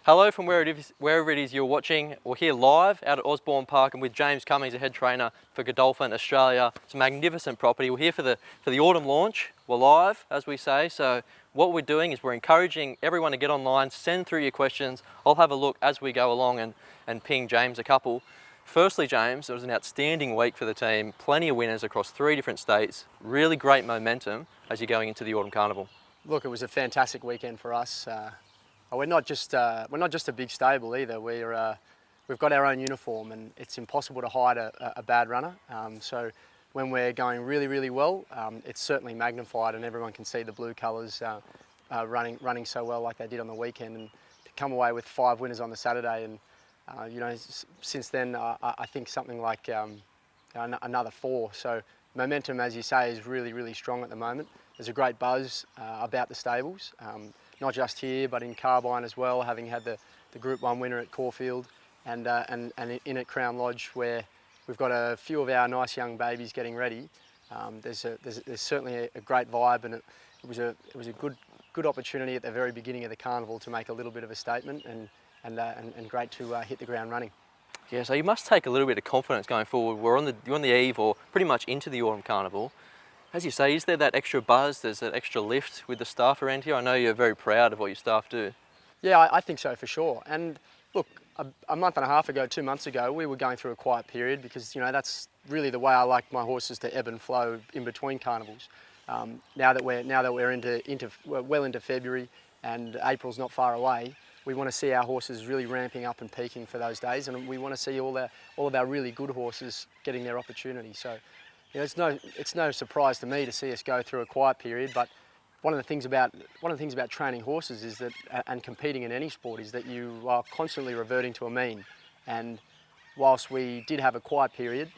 Hello from wherever it is you're watching. We're here live out at Osborne Park and with James Cummings, the head trainer for Godolphin Australia. It's a magnificent property. We're here for the autumn launch. We're live, as we say. So what we're doing is we're encouraging everyone to get online, send through your questions. I'll have a look as we go along and ping James a couple. Firstly, James, it was an outstanding week for the team. Plenty of winners across 3 different states. Really great momentum as you're going into the Autumn Carnival. Look, it was a fantastic weekend for us. We're not just a big stable either. We've got our own uniform, and it's impossible to hide a bad runner. So when we're going really, really well, it's certainly magnified, and everyone can see the blue colours running so well like they did on the weekend, and to come away with 5 winners on the Saturday, and since then I think something like another 4. So momentum, as you say, is really, really strong at the moment. There's a great buzz about the stables, not just here but in Carbine as well, having had the Group 1 winner at Caulfield and in at Crown Lodge, where we've got a few of our nice young babies getting ready. There's certainly a great vibe, and it was a good opportunity at the very beginning of the carnival to make a little bit of a statement, and great to hit the ground running. Yeah, so you must take a little bit of confidence going forward. You're on the eve, or pretty much into the Autumn Carnival. As you say, is there that extra buzz, there's that extra lift with the staff around here? I know you're very proud of what your staff do. Yeah, I think so for sure. And look, a month and a half ago, 2 months ago, we were going through a quiet period because, that's really the way I like my horses to ebb and flow in between carnivals. Now that we're well into February and April's not far away, we want to see our horses really ramping up and peaking for those days, and we want to see all of our really good horses getting their opportunity. So, it's no surprise to me to see us go through a quiet period. But one of the things about training horses is that, and competing in any sport, is that you are constantly reverting to a mean. And whilst we did have a quiet period,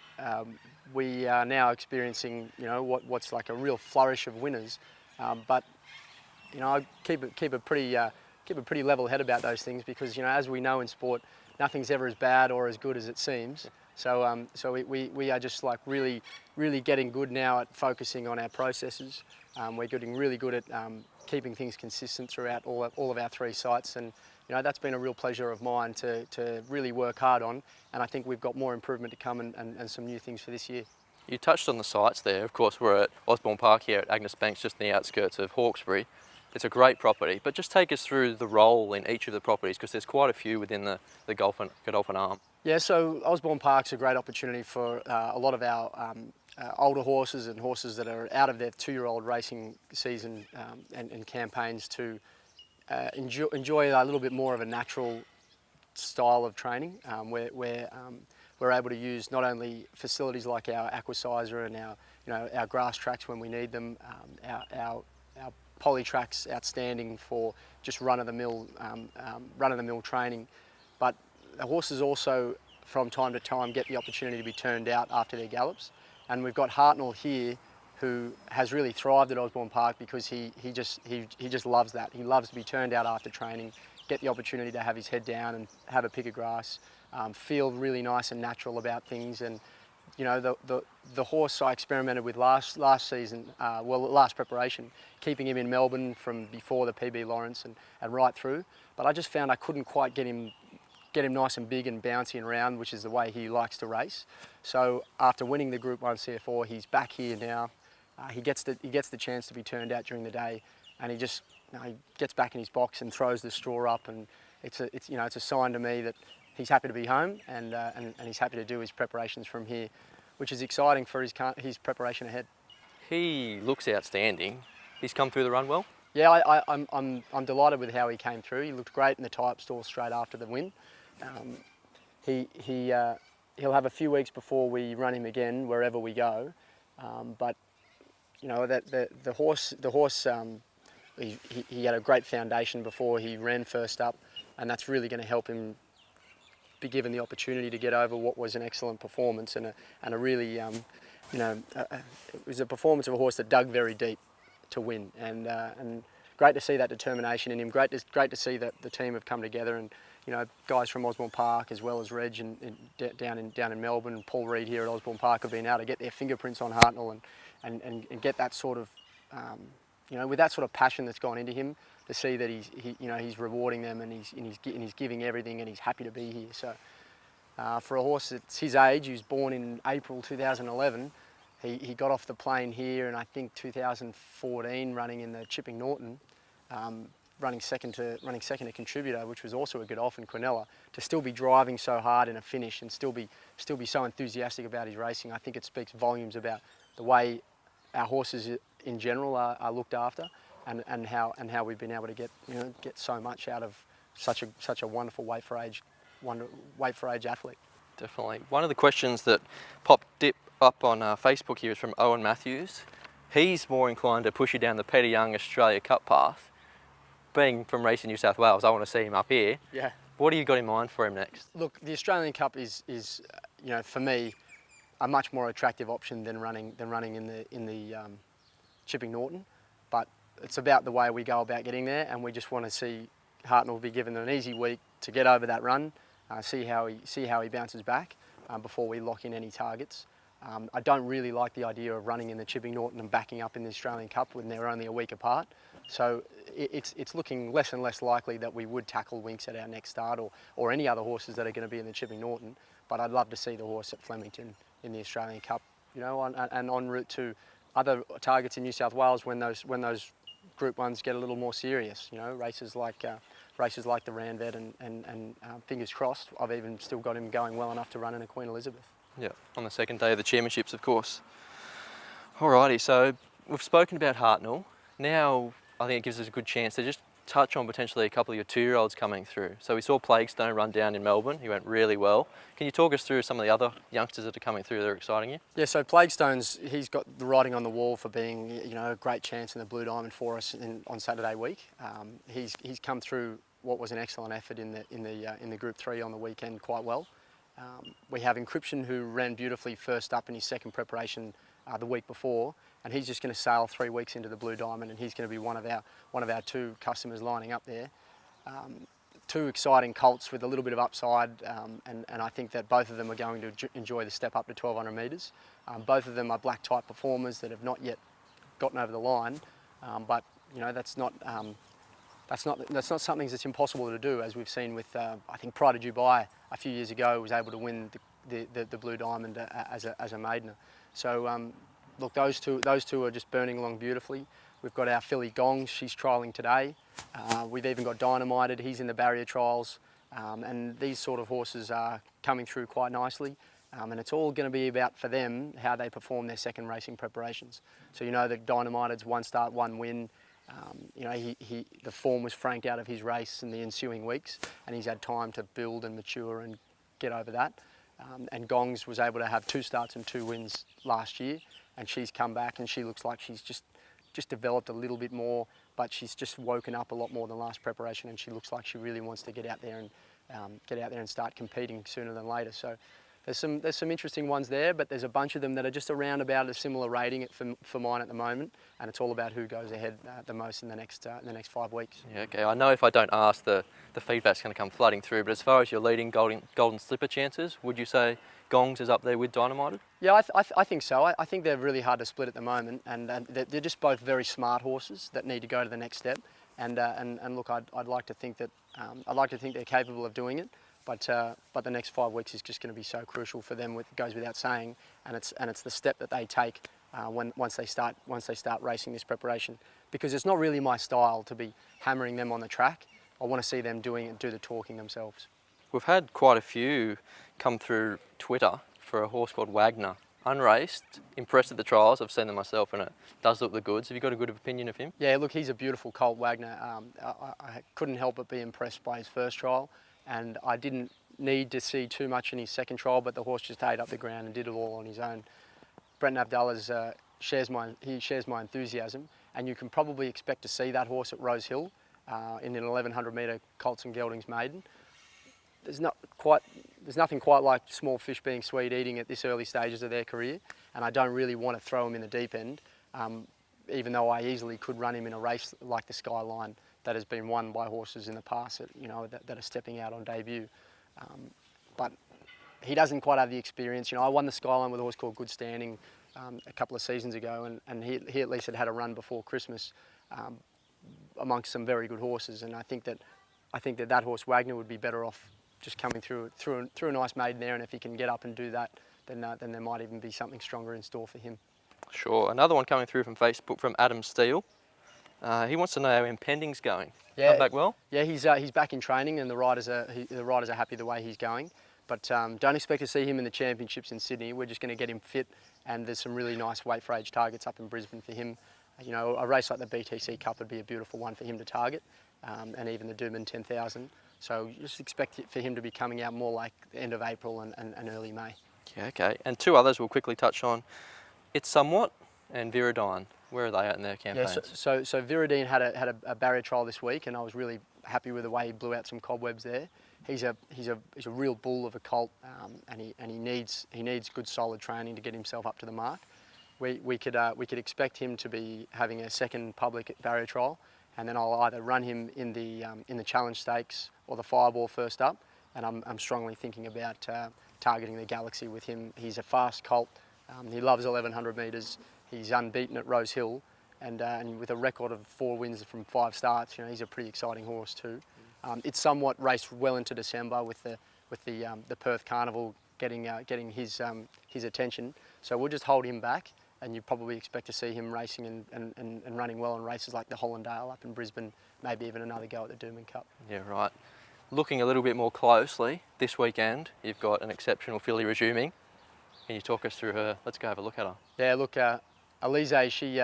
we are now experiencing what's like a real flourish of winners. But I keep a pretty level head about those things, because as we know in sport, nothing's ever as bad or as good as it seems. So we are just like really getting good now at focusing on our processes. We're getting really good at keeping things consistent throughout all of our 3 sites, and that's been a real pleasure of mine to really work hard on. And I think we've got more improvement to come, and some new things for this year. You touched on the sites there. Of course, we're at Osborne Park here at Agnes Banks, just in the outskirts of Hawkesbury. It's a great property, but just take us through the role in each of the properties, because there's quite a few within the Godolphin arm. Yeah, so Osborne Park's a great opportunity for a lot of our older horses and horses that are out of their 2-year-old racing season and campaigns to enjoy a little bit more of a natural style of training, where we're able to use not only facilities like our aquasizer and our grass tracks when we need them, our poly tracks outstanding for just run-of-the-mill training, but the horses also from time to time get the opportunity to be turned out after their gallops. And we've got Hartnell here, who has really thrived at Osborne Park because he just loves that. He loves to be turned out after training, get the opportunity to have his head down and have a pick of grass, feel really nice and natural about things. And the horse I experimented with last preparation, keeping him in Melbourne from before the PB Lawrence and right through, but I just found I couldn't quite get him nice and big and bouncy and round, which is the way he likes to race. So after winning the Group 1 CF4, he's back here now. He gets the chance to be turned out during the day, and he just he gets back in his box and throws the straw up, and it's a sign to me that he's happy to be home, and he's happy to do his preparations from here, which is exciting for his preparation ahead. He looks outstanding. He's come through the run well. Yeah, I'm delighted with how he came through. He looked great in the tie-up stall straight after the win. He'll have a few weeks before we run him again wherever we go, but the horse he had a great foundation before he ran first up, and that's really going to help him be given the opportunity to get over what was an excellent performance and a really it was a performance of a horse that dug very deep to win, and great to see that determination in him. Great to see that the team have come together, and guys from Osborne Park as well as Reg down in Melbourne, and Paul Reed here at Osborne Park have been able to get their fingerprints on Hartnell and get that sort of with that sort of passion that's gone into him. to see that he's rewarding them and he's giving everything and he's happy to be here. So for a horse that's his age, he was born in April 2011. He got off the plane here in I think 2014, running in the Chipping Norton, running second to Contributor, which was also a Godolphin Quinella. To still be driving so hard in a finish and still be so enthusiastic about his racing, I think it speaks volumes about the way our horses in general are looked after, and how we've been able to get so much out of such a wonderful weight for age athlete. Definitely. One of the questions that popped up on Facebook here is from Owen Matthews. He's more inclined to push you down the Peter Young Australia Cup path. Being from racing New South Wales, I want to see him up here. Yeah. What do you got in mind for him next? Look, the Australian Cup is for me a much more attractive option than running in the Chipping Norton, but it's about the way we go about getting there, and we just want to see Hartnell be given an easy week to get over that run, see how he bounces back before we lock in any targets. I don't really like the idea of running in the Chipping Norton and backing up in the Australian Cup when they're only a week apart. So it's looking less and less likely that we would tackle Winks at our next start, or any other horses that are going to be in the Chipping Norton. But I'd love to see the horse at Flemington in the Australian Cup, and en route to other targets in New South Wales when those Group 1s get a little more serious. Races like the Ranvet and fingers crossed, I've even still got him going well enough to run in a Queen Elizabeth. Yeah, on the second day of the championships, of course. Alrighty, so we've spoken about Hartnell. Now I think it gives us a good chance to just touch on potentially a couple of your 2-year-olds coming through. So we saw Plaguestone run down in Melbourne. He went really well. Can you talk us through some of the other youngsters that are coming through that are exciting you? Yeah, so Plaguestone's, he's got the writing on the wall for being a great chance in the Blue Diamond for us on Saturday week. He's come through what was an excellent effort in the Group 3 on the weekend quite well. We have Encryption, who ran beautifully first up in his second preparation the week before, and he's just going to sail 3 weeks into the Blue Diamond, and he's going to be one of our 2 customers lining up there. 2 exciting colts with a little bit of upside, and I think that both of them are going to enjoy the step up to 1200 metres. Both of them are black type performers that have not yet gotten over the line, but that's not something that's impossible to do, as we've seen with I think Pride of Dubai a few years ago was able to win the Blue Diamond as a maidener. So look, those two are just burning along beautifully. We've got our filly Gongs, she's trialling today. We've even got Dynamited, he's in the barrier trials, and these sort of horses are coming through quite nicely. And it's all going to be about, for them, how they perform their second racing preparations. So that Dynamited's 1 start, 1 win. The form was franked out of his race in the ensuing weeks, and he's had time to build and mature and get over that. And Gongs was able to have 2 starts and 2 wins last year, and she's come back and she looks like she's just developed a little bit more, but she's just woken up a lot more than last preparation, and she looks like she really wants to get out there and start competing sooner than later. So there's some interesting ones there, but there's a bunch of them that are just around about a similar rating for mine at the moment, and it's all about who goes ahead the most in the next 5 weeks. Yeah, okay. I know if I don't ask, the feedback's going to come flooding through, but as far as your leading golden slipper chances, would you say Gongs is up there with Dynamited? Yeah, I think so. I think they're really hard to split at the moment, and they're just both very smart horses that need to go to the next step. And look, I'd like to think that they're capable of doing it. But the next 5 weeks is just going to be so crucial for them. It goes without saying, and it's the step that they take once they start racing this preparation. Because it's not really my style to be hammering them on the track. I want to see them do the talking themselves. We've had quite a few come through Twitter for a horse called Wagner Unraised. Impressed at the trials. I've seen them myself, and it does look the goods. Have you got a good opinion of him? Yeah, look, he's a beautiful colt, Wagner. I couldn't help but be impressed by his first trial. And I didn't need to see too much in his second trial, but the horse just ate up the ground and did it all on his own. Brenton Abdallah shares my enthusiasm, and you can probably expect to see that horse at Rose Hill in an 1100 metre Colts and Geldings maiden. There's nothing quite like small fish being sweet eating at this early stages of their career, and I don't really want to throw him in the deep end, even though I easily could run him in a race like the Skyline that has been won by horses in the past that are stepping out on debut. But he doesn't quite have the experience. I won the Skyline with a horse called Good Standing a couple of seasons ago, and he at least had a run before Christmas. amongst some very good horses, and I think that horse Wagner would be better off just coming through a nice maiden there, and if he can get up and do that, then there might even be something stronger in store for him. Sure. Another one coming through from Facebook from Adam Steele. He wants to know how Impending's going. Yeah, Come back well? Yeah, he's back in training, and the riders are happy the way he's going. But don't expect to see him in the championships in Sydney. We're just going to get him fit, and there's some really nice weight for age targets up in Brisbane for him. You know, a race like the BTC Cup would be a beautiful one for him to target, and even the Doomben 10,000. So just expect it for him to be coming out more like the end of April and early May. Yeah, okay. And two others we'll quickly touch on. It's Somewhat and Vera Dean. Where are they at in their campaigns? Yeah, so Vera Dean had a barrier trial this week, and I was really happy with the way he blew out some cobwebs there. He's a real bull of a colt, and he needs good solid training to get himself up to the mark. We could expect him to be having a second public barrier trial, and then I'll either run him in the challenge stakes or the Fireball first up, and I'm strongly thinking about targeting the Galaxy with him. He's a fast colt. He loves 1100 metres. He's unbeaten at Rose Hill, and with a record of 4 wins from 5 starts, you know, he's a pretty exciting horse too. It's Somewhat raced well into December with the Perth Carnival getting his attention. So we'll just hold him back, and you probably expect to see him racing and running well in races like the Hollandale up in Brisbane, maybe even another go at the Doomben Cup. Yeah, right. Looking a little bit more closely, this weekend you've got an exceptional filly Irezumi. Can you talk us through her? Let's go have a look at her. Yeah, look, Elise, she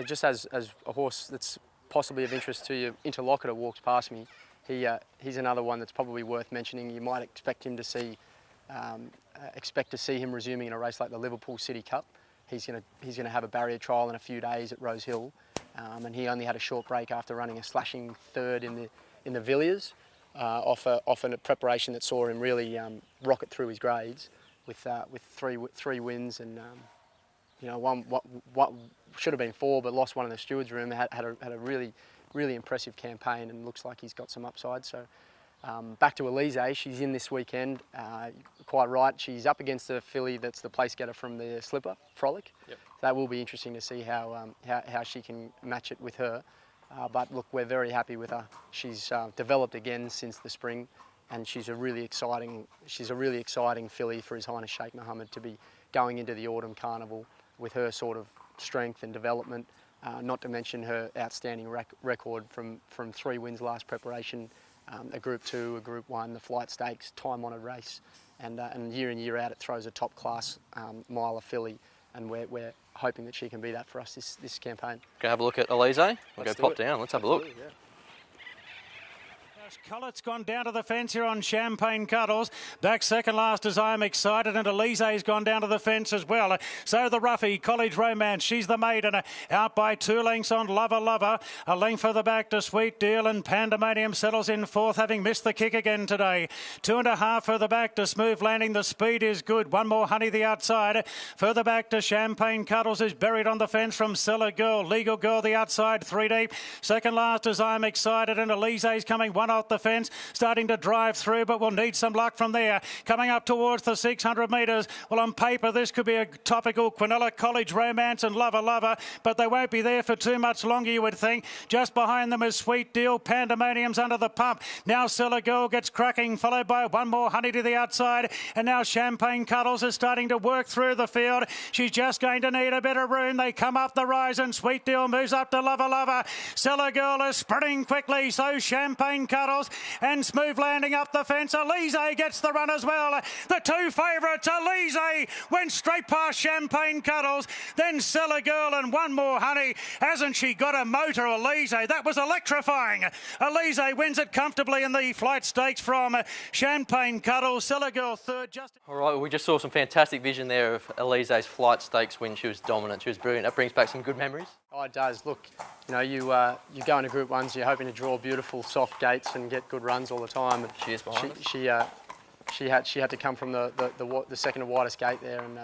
just as a horse that's possibly of interest to you. Interlocutor walks past me. He's another one that's probably worth mentioning. You might expect to see him resuming in a race like the Liverpool City Cup. He's gonna have a barrier trial in a few days at Rose Hill, and he only had a short break after running a slashing third in the Villiers, off a preparation that saw him really rocket through his grades with three wins, and you know, what should have been 4 but lost one in the stewards room. Had a really impressive campaign, and looks like he's got some upside. So back to Elise, she's in this weekend. Quite right, she's up against a filly that's the place getter from the Slipper, Frolic. Yep. That will be interesting to see how she can match it with her. But look, we're very happy with her. She's developed again since the spring, and she's a really exciting filly for His Highness Sheikh Mohammed to be going into the Autumn Carnival with her sort of strength and development. Not to mention her outstanding record from 3 wins last preparation, a Group 2, a Group 1, the Flight Stakes, time-honoured race, and year in, year out it throws a top-class miler filly, and we're hoping that she can be that for us this campaign. Go have a look at Elise. We'll go pop down. Let's have a look. Yeah. Collett's gone down to the fence here on Champagne Cuddles. Back second last as I Am Excited, and Elise's gone down to the fence as well. So the roughie, College Romance, she's the maiden, out by 2 lengths on Lover Lover. A length further back to Sweet Deal, and Pandemonium settles in 4th, having missed the kick again today. 2.5 further back to Smooth Landing. The speed is good. One more Honey the outside. Further back to Champagne Cuddles is buried on the fence from Seller Girl. Legal Girl the outside, 3 deep. Second last as I Am Excited, and Elise's coming one off the fence, starting to drive through, but will need some luck from there. Coming up towards the 600 metres. Well, on paper, this could be a topical Quinella, College Romance and Lover Lover, but they won't be there for too much longer, you would think. Just behind them is Sweet Deal. Pandemonium's under the pump. Now Seller Girl gets cracking, followed by one more Honey to the outside, and now Champagne Cuddles is starting to work through the field. She's just going to need a bit of room. They come up the rise, and Sweet Deal moves up to Lover Lover. Seller Girl is sprinting quickly, so Champagne Cuddles and Smooth Landing up the fence. Elise gets the run as well. The 2 favourites, Elise went straight past Champagne Cuddles, then Seller Girl and one more Honey. Hasn't she got a motor, Elise? That was electrifying. Elise wins it comfortably in the Flight Stakes from Champagne Cuddles. Seller Girl third. All right, well, we just saw some fantastic vision there of Elise's Flight Stakes win. She was dominant. She was brilliant. That brings back some good memories. Oh, it does. Look, you know, you go into Group 1s, you're hoping to draw beautiful soft gates and get good runs all the time. And she is behind us. She had to come from the second widest gate there, and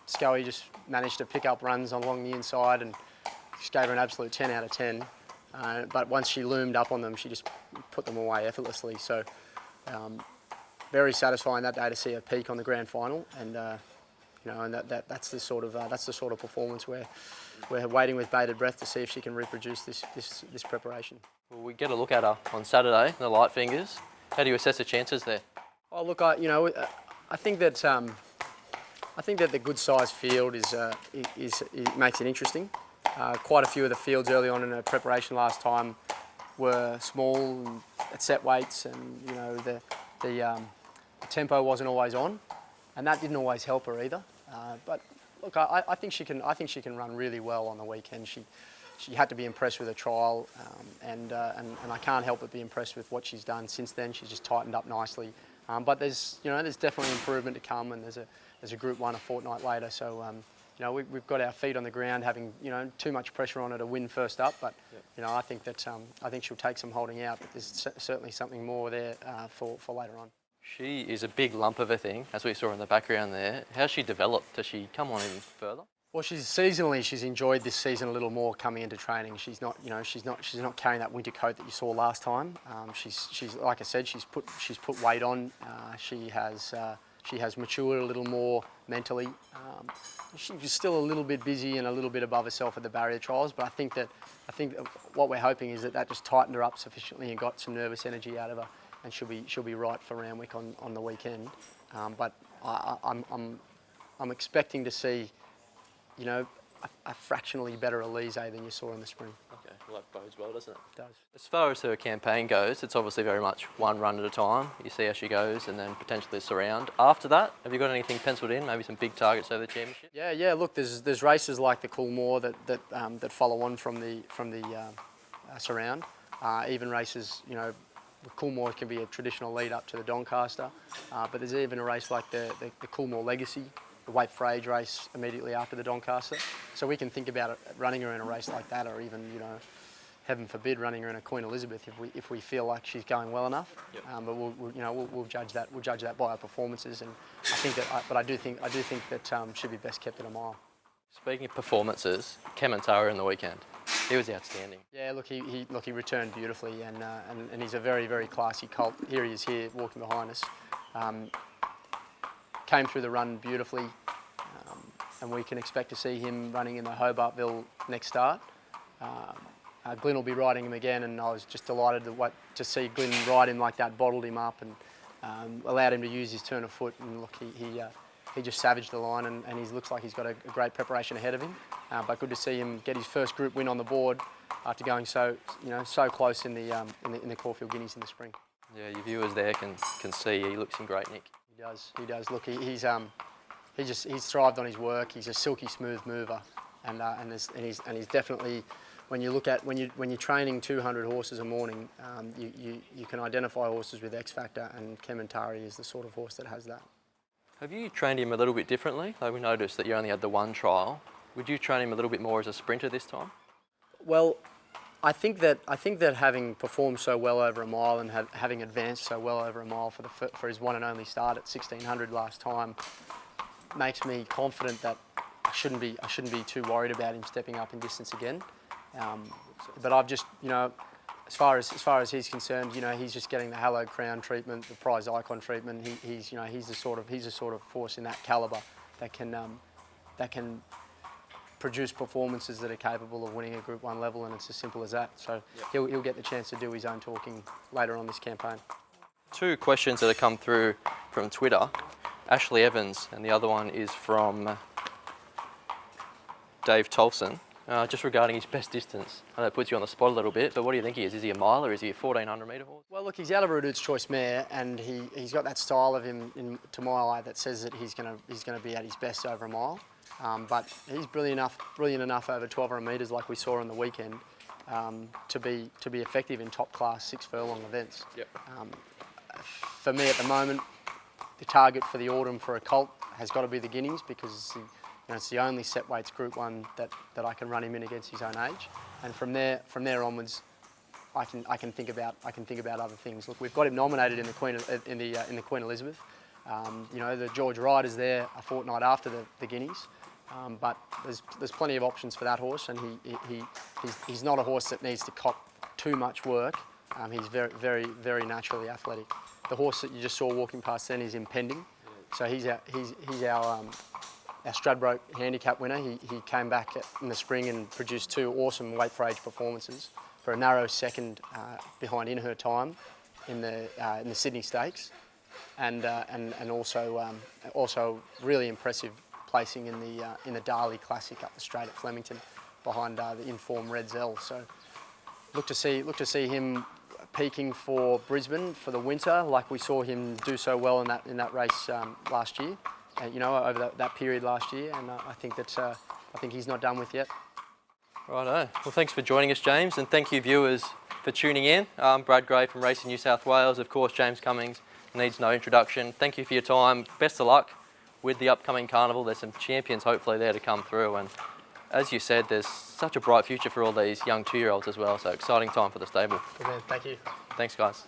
Scully just managed to pick up runs along the inside, and just gave her an absolute 10 out of 10. But once she loomed up on them, she just put them away effortlessly. So very satisfying that day to see her peak on the grand final, and and that's the sort of performance where we're waiting with bated breath to see if she can reproduce this preparation. Well, we get a look at her on Saturday, the light fingers. How do you assess the chances there? Oh, look, I think that the good sized field makes it interesting. Quite a few of the fields early on in her preparation last time were small and at set weights, and the tempo wasn't always on, and that didn't always help her either. But look, I think she can run really well on the weekend. She had to be impressed with her trial, and I can't help but be impressed with what she's done since then. She's just tightened up nicely. But there's definitely improvement to come, and there's a Group 1 a fortnight later. So we've got our feet on the ground, having too much pressure on her to win first up. But I think she'll take some holding out. But there's certainly something more there for later on. She is a big lump of a thing, as we saw in the background there. How's she developed? Has she come on even further? Well, she's enjoyed this season a little more coming into training. She's not carrying that winter coat that you saw last time. She's like I said, she's put weight on. She has matured a little more mentally. She's still a little bit busy and a little bit above herself at the barrier trials, but I think that what we're hoping is that just tightened her up sufficiently and got some nervous energy out of her, and she'll be right for Randwick on the weekend. But I'm expecting to see a fractionally better Elise than you saw in the spring. Okay, well that bodes well, doesn't it? It does. As far as her campaign goes, it's obviously very much one run at a time. You see how she goes and then potentially a surround. After that, have you got anything penciled in, maybe some big targets over the championship? Yeah, look, there's races like the Coolmore that follow on from the surround. Even races, Coolmore can be a traditional lead up to the Doncaster, but there's even a race like the Coolmore Legacy, the Weight for Age race immediately after the Doncaster. So we can think about running her in a race like that, or even, heaven forbid, running her in a Queen Elizabeth if we feel like she's going well enough. Yep. But we'll judge that. We'll judge that by our performances, and I do think that she'll be best kept at a mile. Speaking of performances, Kementara in the weekend, he was outstanding. Yeah, look, he returned beautifully, and he's a very, very classy colt. Here he is here walking behind us. Came through the run beautifully, and we can expect to see him running in the Hobartville next start. Glyn will be riding him again, and I was just delighted to see Glyn ride him like that, bottled him up and allowed him to use his turn of foot. And look, he just savaged the line, and he looks like he's got a great preparation ahead of him. But good to see him get his first Group win on the board after going so close in the Caulfield Guineas in the spring. Yeah, your viewers there can see he looks in great nick. He does. Look, he's thrived on his work. He's a silky smooth mover, and he's definitely, when you're training 200 horses a morning, you can identify horses with X factor, and Kementari is the sort of horse that has that. Have you trained him a little bit differently? Like, we noticed that you only had the one trial. Would you train him a little bit more as a sprinter this time? Well, I think that having performed so well over a mile and having advanced so well over a mile for his one and only start at 1600 last time makes me confident that I shouldn't be too worried about him stepping up in distance again. But I've just, as far as he's concerned, he's just getting the hallowed crown treatment, the prize icon treatment. He's the sort of force in that calibre that can produce performances that are capable of winning a Group 1 level, and it's as simple as that. So he'll get the chance to do his own talking later on this campaign. Two questions that have come through from Twitter. Ashley Evans, and the other one is from Dave Tolson, just regarding his best distance. I know it puts you on the spot a little bit, but what do you think he is? Is he a mile or is he a 1400 metre horse? Well, look, he's out of a Redoute's Choice mare, and he's got that style of him to my eye that says that he's going to be at his best over a mile. But he's brilliant enough over 1200 metres, like we saw on the weekend, to be effective in top class 6 furlong events. Yep. For me at the moment, the target for the autumn for a colt has got to be the Guineas, because it's the only set weights Group 1 that I can run him in against his own age, and from there onwards, I can think about other things. Look, we've got him nominated in the Queen Elizabeth. The George Ryder's there a fortnight after the Guineas, but there's plenty of options for that horse, and he's not a horse that needs to cop too much work. He's very, very, very naturally athletic. The horse that you just saw walking past then is Impending, so he's our Stradbroke handicap winner. He came back in the spring and produced 2 awesome weight for age performances for a narrow second behind In Her Time in the Sydney Stakes, and also really impressive placing in the Darley Classic up the straight at Flemington behind the informed Red Zell. So look to see him peaking for Brisbane for the winter, like we saw him do so well in that race last year. You know, over that period last year, and I think he's not done with yet. Righto. Well, thanks for joining us, James, and thank you, viewers, for tuning in. I'm Brad Gray from Racing New South Wales. Of course, James Cummings needs no introduction. Thank you for your time. Best of luck with the upcoming carnival. There's some champions hopefully there to come through, and as you said, there's such a bright future for all these young 2-year-olds as well. So exciting time for the stable. Good man. Thank you. Thanks, guys.